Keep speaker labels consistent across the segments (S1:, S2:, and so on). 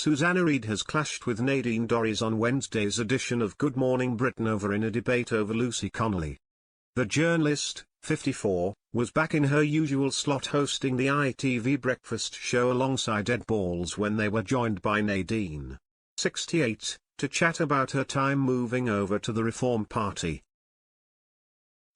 S1: Susanna Reid has clashed with Nadine Dorries on Wednesday's edition of Good Morning Britain in a debate over Lucy Connolly. The journalist, 54, was back in her usual slot hosting the ITV breakfast show alongside Ed Balls when they were joined by Nadine, 68, to chat about her time moving over to the Reform Party.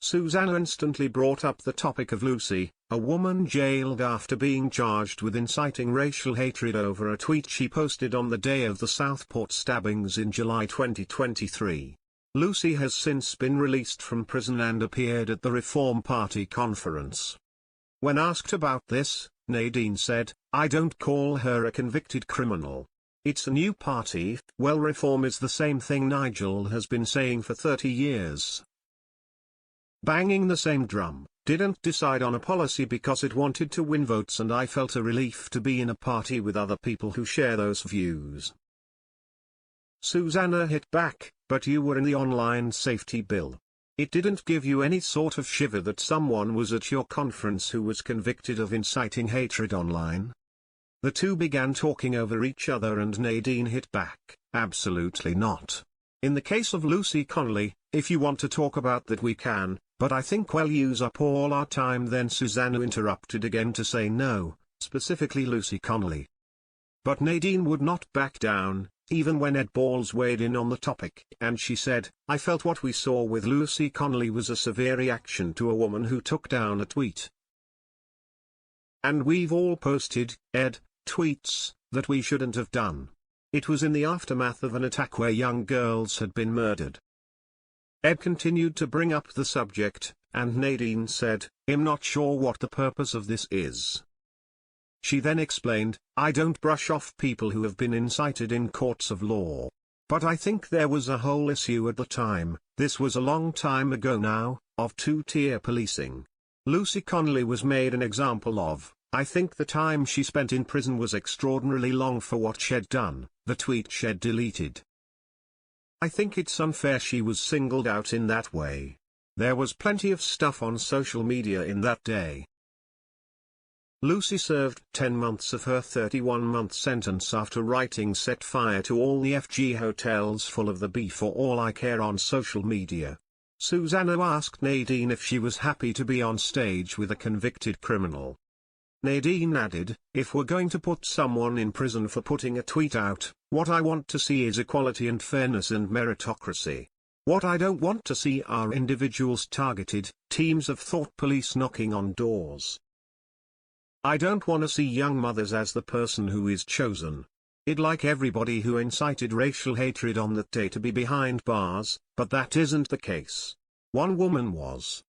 S1: Susanna instantly brought up the topic of Lucy, a woman jailed after being charged with inciting racial hatred over a tweet she posted on the day of the Southport stabbings in July 2023. Lucy has since been released from prison and appeared at the Reform Party conference. When asked about this, Nadine said, "I don't call her a convicted criminal. It's a new party. Well, reform is the same thing Nigel has been saying for 30 years. Banging the same drum, didn't decide on a policy because it wanted to win votes, and I felt a relief to be in a party with other people who share those views." Susanna hit back, "But you were in the online safety bill. It didn't give you any sort of shiver that someone was at your conference who was convicted of inciting hatred online?" The two began talking over each other and Nadine hit back, "Absolutely not. In the case of Lucy Connolly, if you want to talk about that we can, but I think we'll use up all our time." Then Susanna interrupted again to say no, specifically Lucy Connolly. But Nadine would not back down, even when Ed Balls weighed in on the topic, and she said, "I felt what we saw with Lucy Connolly was a severe reaction to a woman who took down a tweet. And we've all posted, Ed, tweets, that we shouldn't have done. It was in the aftermath of an attack where young girls had been murdered." Ed continued to bring up the subject, and Nadine said, "I'm not sure what the purpose of this is." She then explained, "I don't brush off people who have been incited in courts of law. But I think there was a whole issue at the time, this was a long time ago now, of two-tier policing. Lucy Connolly was made an example of. I think the time she spent in prison was extraordinarily long for what she'd done." The tweet she'd deleted. "I think it's unfair she was singled out in that way. There was plenty of stuff on social media in that day." Lucy served 10 months of her 31-month sentence after writing "set fire to all the FG hotels full of the beef for all I care" on social media. Susanna asked Nadine if she was happy to be on stage with a convicted criminal. Nadine added, "If we're going to put someone in prison for putting a tweet out, what I want to see is equality and fairness and meritocracy. What I don't want to see are individuals targeted, teams of thought police knocking on doors. I don't want to see young mothers as the person who is chosen. I'd like everybody who incited racial hatred on that day to be behind bars, but that isn't the case. One woman was.